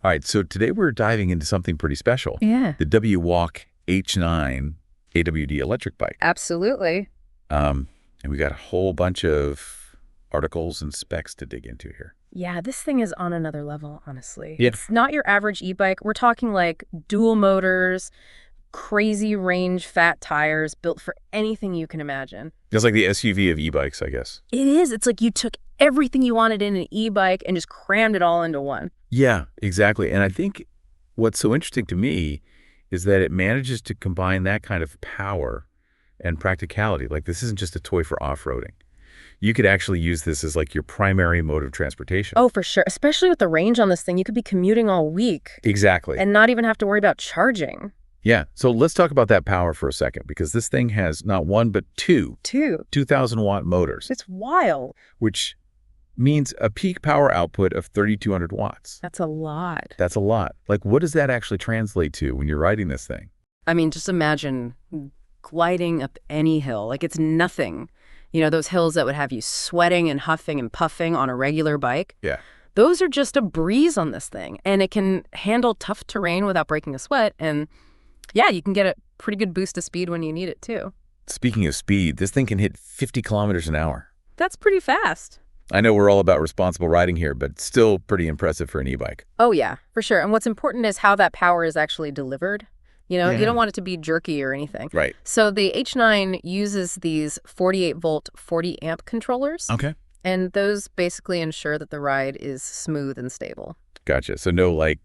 All right, so today we're diving into something pretty special. Yeah. The Wallke H9 AWD electric bike. Absolutely. And we got a whole bunch of articles and specs to dig into here. Yeah, this thing is on another level, honestly. Yeah. It's not your average e-bike. We're talking like dual motors, crazy range, fat tires, built for anything you can imagine. It's like the SUV of e-bikes, I guess. It is. It's like you took everything you wanted in an e-bike and just crammed it all into one. Yeah, exactly. And I think what's so interesting to me is that it manages to combine that kind of power and practicality. Like, this isn't just a toy for off-roading. You could actually use this as like your primary mode of transportation. Oh, for sure. Especially with the range on this thing, you could be commuting all week. Exactly. And not even have to worry about charging. Yeah. So let's talk about that power for a second, because this thing has not one, but two 2,000-watt motors. It's wild. Which means a peak power output of 3,200 watts. That's a lot. That's a lot. Like, what does that actually translate to when you're riding this thing? I mean, just imagine gliding up any hill. Like, it's nothing. You know, those hills that would have you sweating and huffing and puffing on a regular bike? Yeah. Those are just a breeze on this thing. And it can handle tough terrain without breaking a sweat. And yeah, you can get a pretty good boost of speed when you need it, too. Speaking of speed, this thing can hit 50 kilometers an hour. That's pretty fast. I know we're all about responsible riding here, but still pretty impressive for an e-bike. Oh, yeah, for sure. And what's important is how that power is actually delivered. You know, Yeah. you don't want it to be jerky or anything. Right. So the H9 uses these 48-volt, 40-amp controllers. Okay. And those basically ensure that the ride is smooth and stable. Gotcha. So no, like,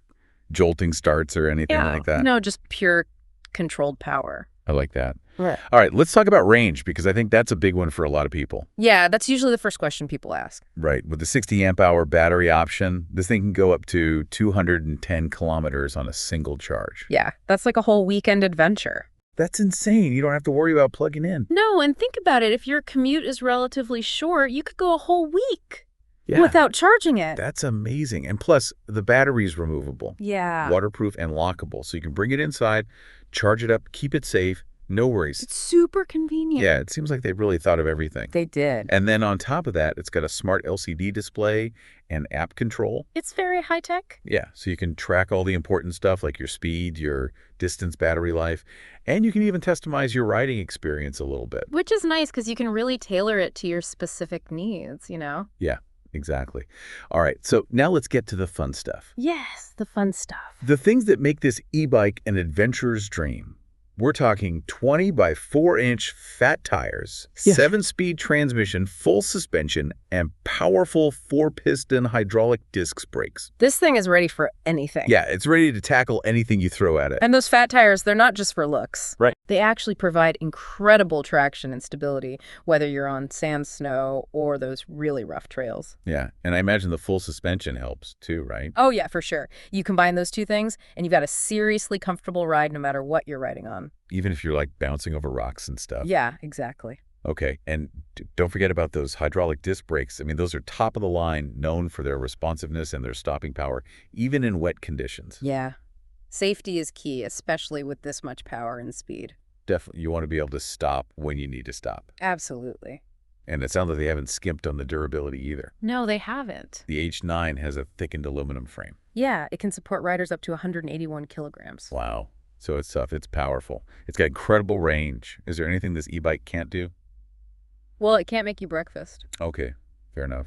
jolting starts or anything like that? No, just pure controlled power. I like that. Right. All right, let's talk about range, because I think that's a big one for a lot of people. Yeah, that's usually the first question people ask. Right. With the 60-amp-hour battery option, this thing can go up to 210 kilometers on a single charge. Yeah, that's like a whole weekend adventure. That's insane. You don't have to worry about plugging in. No, and think about it. If your commute is relatively short, you could go a whole week Yeah. without charging it. That's amazing. And plus, the battery's removable, Yeah. waterproof, and lockable. So you can bring it inside, charge it up, keep it safe, no worries. It's super convenient. Yeah, it seems like they really thought of everything. They did. And then on top of that, it's got a smart LCD display and app control. It's very high tech. Yeah, so you can track all the important stuff like your speed, your distance, battery life, and you can even customize your riding experience a little bit. Which is nice because you can really tailor it to your specific needs, you know? Yeah, exactly. All right, so now let's get to the fun stuff. Yes, the fun stuff. The things that make this e-bike an adventurer's dream. We're talking 20 by 4-inch fat tires, Yeah. 7-speed transmission, full suspension, and powerful 4-piston hydraulic disc brakes. This thing is ready for anything. Yeah, it's ready to tackle anything you throw at it. And those fat tires, they're not just for looks. Right. They actually provide incredible traction and stability, whether you're on sand, snow, or those really rough trails. Yeah, and I imagine the full suspension helps too, right? Oh, yeah, for sure. You combine those two things, and you've got a seriously comfortable ride no matter what you're riding on. Even if you're like bouncing over rocks and stuff. Yeah, exactly. Okay, and don't forget about those hydraulic disc brakes. I mean, those are top of the line, known for their responsiveness and their stopping power, even in wet conditions. Yeah. Safety is key, especially with this much power and speed. Definitely, you want to be able to stop when you need to stop. Absolutely. And it sounds like they haven't skimped on the durability either. No, they haven't. The H9 has a thickened aluminum frame. Yeah, it can support riders up to 181 kilograms. Wow. So it's tough. It's powerful. It's got incredible range. Is there anything this e-bike can't do? Well, it can't make you breakfast. Okay, fair enough.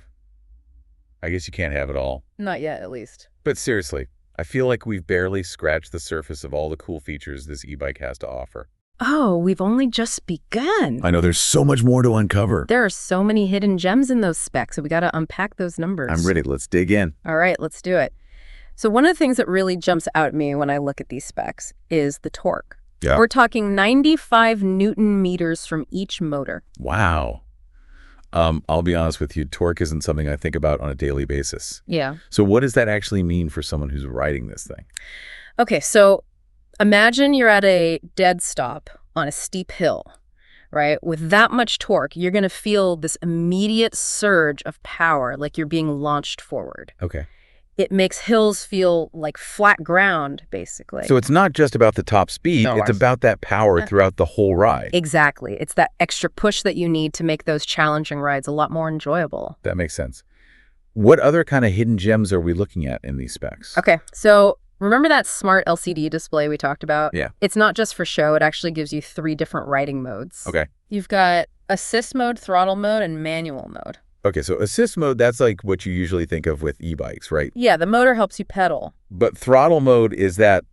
I guess you can't have it all. Not yet, at least. But seriously, I feel like we've barely scratched the surface of all the cool features this e-bike has to offer. Oh, we've only just begun. I know there's so much more to uncover. There are so many hidden gems in those specs, so we got to unpack those numbers. I'm ready. Let's dig in. All right, let's do it. So one of the things that really jumps out at me when I look at these specs is the torque. Yeah. We're talking 95 Newton meters from each motor. Wow. I'll be honest with you, torque isn't something I think about on a daily basis. Yeah. So what does that actually mean for someone who's riding this thing? Okay, so imagine you're at a dead stop on a steep hill, right? With that much torque, you're going to feel this immediate surge of power, like you're being launched forward. Okay. It makes hills feel like flat ground, basically. So it's not just about the top speed, No, it's about that power throughout the whole ride. Exactly. It's that extra push that you need to make those challenging rides a lot more enjoyable. That makes sense. What other kind of hidden gems are we looking at in these specs? Okay, so remember that smart LCD display we talked about? Yeah. It's not just for show. It actually gives you 3 different riding modes. Okay. You've got assist mode, throttle mode, and manual mode. Okay, so assist mode, that's like what you usually think of with e-bikes, right? Yeah, the motor helps you pedal. But throttle mode, is that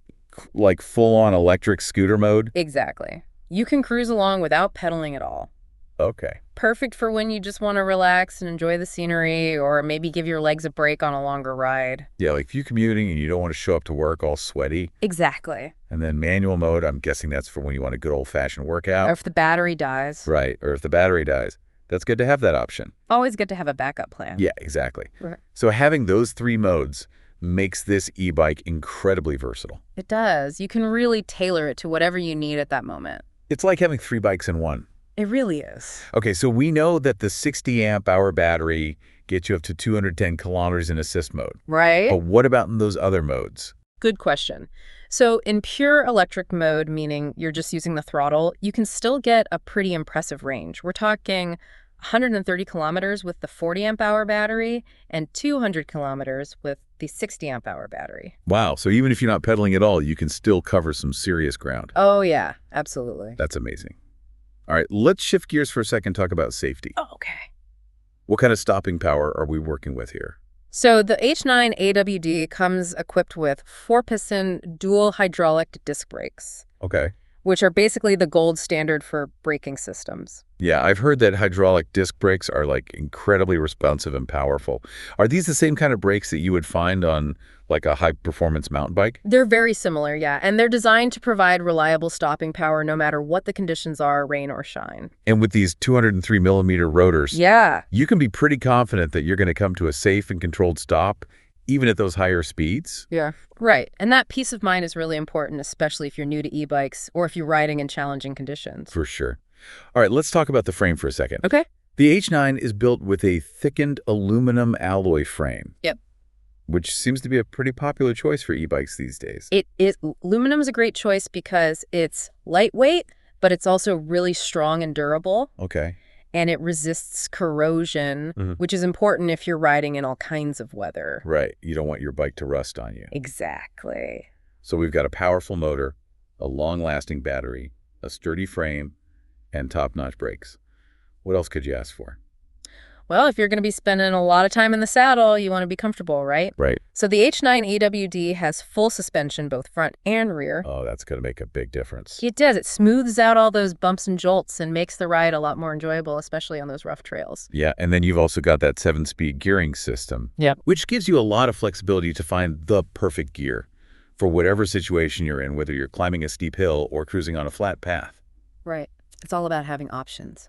like full-on electric scooter mode? Exactly. You can cruise along without pedaling at all. Okay. Perfect for when you just want to relax and enjoy the scenery, or maybe give your legs a break on a longer ride. Yeah, like if you're commuting and you don't want to show up to work all sweaty. Exactly. And then manual mode, I'm guessing that's for when you want a good old-fashioned workout. Or if the battery dies. Right, or if the battery dies. That's good to have that option. Always good to have a backup plan. Yeah, exactly. Right. So having those 3 modes makes this e-bike incredibly versatile. It does. You can really tailor it to whatever you need at that moment. It's like having 3 bikes in one. It really is. Okay, so we know that the 60 amp hour battery gets you up to 210 kilometers in assist mode. Right? But what about in those other modes? Good question. So in pure electric mode, meaning you're just using the throttle, you can still get a pretty impressive range. We're talking 130 kilometers with the 40 amp hour battery and 200 kilometers with the 60 amp hour battery. Wow, so even if you're not pedaling at all, you can still cover some serious ground. Oh, yeah, absolutely. That's amazing. All right, let's shift gears for a second and talk about safety. Oh, okay. What kind of stopping power are we working with here? So the H9 AWD comes equipped with 4-piston dual hydraulic disc brakes, Okay. which are basically the gold standard for braking systems. Yeah, I've heard that hydraulic disc brakes are like incredibly responsive and powerful. Are these the same kind of brakes that you would find on like a high-performance mountain bike? They're very similar, yeah, and they're designed to provide reliable stopping power no matter what the conditions are, rain or shine. And with these 203 millimeter rotors, Yeah. you can be pretty confident that you're going to come to a safe and controlled stop, even at those higher speeds. Yeah. Right, and that peace of mind is really important, especially if you're new to e-bikes or if you're riding in challenging conditions. For sure. All right, let's talk about the frame for a second. Okay. The H9 is built with a thickened aluminum alloy frame. Yep. Which seems to be a pretty popular choice for e-bikes these days. It is. Aluminum is a great choice because it's lightweight, but it's also really strong and durable. Okay. And it resists corrosion, which is important if you're riding in all kinds of weather. Right. You don't want your bike to rust on you. Exactly. So we've got a powerful motor, a long-lasting battery, a sturdy frame, and top-notch brakes. What else could you ask for? Well, if you're going to be spending a lot of time in the saddle, you want to be comfortable, right? Right. So the H9 AWD has full suspension, both front and rear. Oh, that's going to make a big difference. It does. It smooths out all those bumps and jolts and makes the ride a lot more enjoyable, especially on those rough trails. Yeah, and then you've also got that 7-speed gearing system. Yep. Which gives you a lot of flexibility to find the perfect gear for whatever situation you're in, whether you're climbing a steep hill or cruising on a flat path. Right. It's all about having options.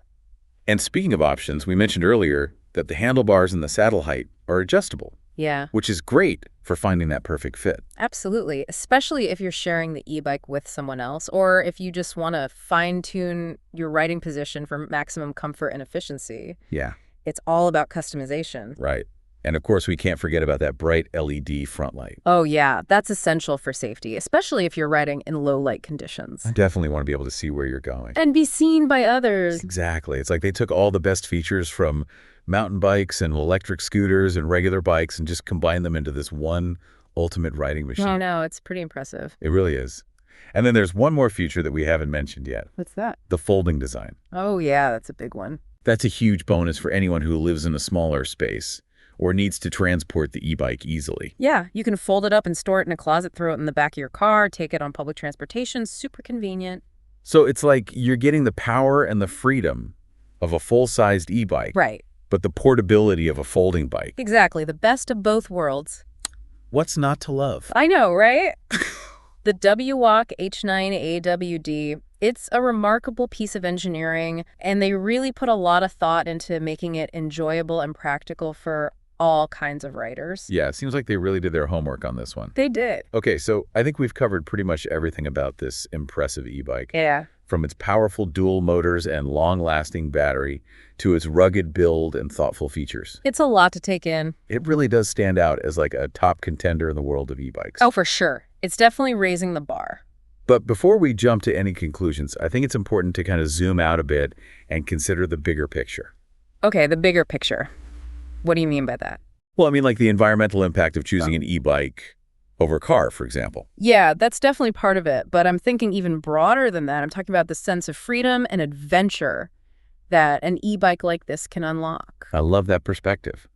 And speaking of options, we mentioned earlier that the handlebars and the saddle height are adjustable. Yeah. Which is great for finding that perfect fit. Absolutely, especially if you're sharing the e-bike with someone else or if you just want to fine-tune your riding position for maximum comfort and efficiency. Yeah. It's all about customization. Right. And of course, we can't forget about that bright LED front light. Oh, yeah. That's essential for safety, especially if you're riding in low-light conditions. I definitely want to be able to see where you're going. And be seen by others. Exactly. It's like they took all the best features from mountain bikes and electric scooters and regular bikes and just combined them into this one ultimate riding machine. I know. It's pretty impressive. It really is. And then there's one more feature that we haven't mentioned yet. What's that? The folding design. Oh, yeah. That's a big one. That's a huge bonus for anyone who lives in a smaller space or needs to transport the e-bike easily. Yeah, you can fold it up and store it in a closet, throw it in the back of your car, take it on public transportation. Super convenient. So it's like you're getting the power and the freedom of a full-sized e-bike. Right. But the portability of a folding bike. Exactly. The best of both worlds. What's not to love? I know, right? The Wallke H9 AWD, it's a remarkable piece of engineering, and they really put a lot of thought into making it enjoyable and practical for all kinds of riders. Yeah, it seems like they really did their homework on this one. They did. Okay, so I think we've covered pretty much everything about this impressive e-bike. Yeah. From its powerful dual motors and long-lasting battery to its rugged build and thoughtful features. It's a lot to take in. It really does stand out as like a top contender in the world of e-bikes. Oh, for sure. It's definitely raising the bar. But before we jump to any conclusions, I think it's important to kind of zoom out a bit and consider the bigger picture. Okay, the bigger picture. What do you mean by that? Well, I mean, like the environmental impact of choosing an e-bike over a car, for example. Yeah, that's definitely part of it, but I'm thinking even broader than that. I'm talking about the sense of freedom and adventure that an e-bike like this can unlock. I love that perspective.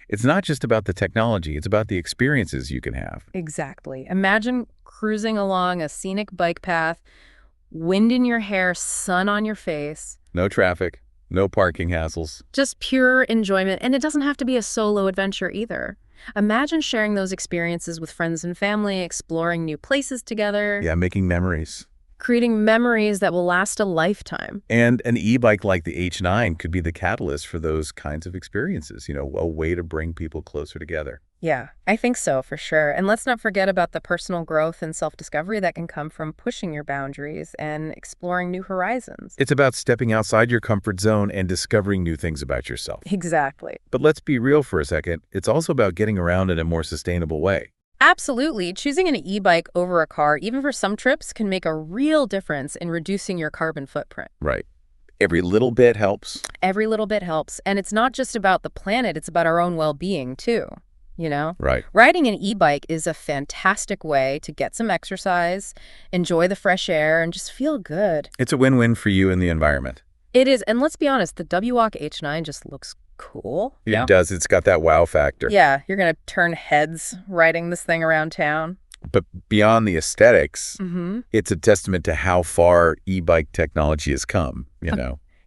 It's not just about the technology, it's about the experiences you can have. Exactly. Imagine cruising along a scenic bike path, wind in your hair, sun on your face, No traffic, no parking hassles. just pure enjoyment. And it doesn't have to be a solo adventure either. Imagine sharing those experiences with friends and family, exploring new places together, Yeah, making memories. creating memories that will last a lifetime. And an e-bike like the H9 could be the catalyst for those kinds of experiences, a way to bring people closer together. Yeah, I think so, for sure. And let's not forget about the personal growth and self-discovery that can come from pushing your boundaries and exploring new horizons. It's about stepping outside your comfort zone and discovering new things about yourself. Exactly. But let's be real for a second. It's also about getting around in a more sustainable way. Absolutely. Choosing an e-bike over a car, even for some trips, can make a real difference in reducing your carbon footprint. Right. Every little bit helps. Every little bit helps. And it's not just about the planet, it's about our own well-being, too. Right. Riding an e-bike is a fantastic way to get some exercise, enjoy the fresh air, and just feel good. It's a win-win for you and the environment. It is. And let's be honest, the Wallke H9 just looks cool. Yeah, it does. It's got that wow factor. Yeah, you're going to turn heads riding this thing around town. But beyond the aesthetics, Mm-hmm. it's a testament to how far e-bike technology has come.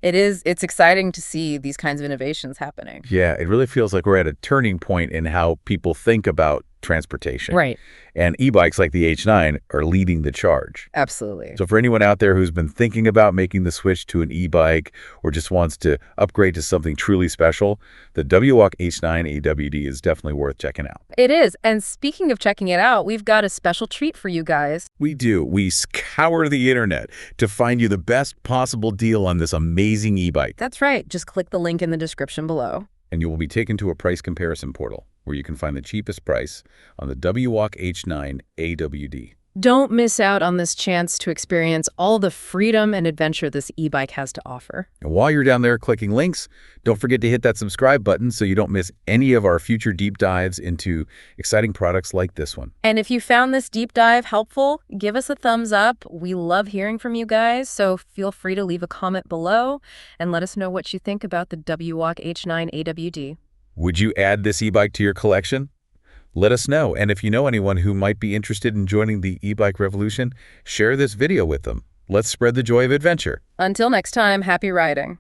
It is. It's exciting to see these kinds of innovations happening. Yeah, it really feels like we're at a turning point in how people think about transportation. Right. And e-bikes like the H9 are leading the charge. Absolutely. So for anyone out there who's been thinking about making the switch to an e-bike or just wants to upgrade to something truly special, the Wallke H9 AWD is definitely worth checking out. It is. And speaking of checking it out, we've got a special treat for you guys. We do. We scour the internet to find you the best possible deal on this amazing e-bike. That's right. Just click the link in the description below. And you will be taken to a price comparison portal where you can find the cheapest price on the Wallke H9 AWD. Don't miss out on this chance to experience all the freedom and adventure this e-bike has to offer. And while you're down there clicking links, don't forget to hit that subscribe button so you don't miss any of our future deep dives into exciting products like this one. And if you found this deep dive helpful, give us a thumbs up. We love hearing from you guys, so feel free to leave a comment below and let us know what you think about the Wallke H9 AWD. Would you add this e-bike to your collection? Let us know, and if you know anyone who might be interested in joining the e-bike revolution, share this video with them. Let's spread the joy of adventure. Until next time, happy riding.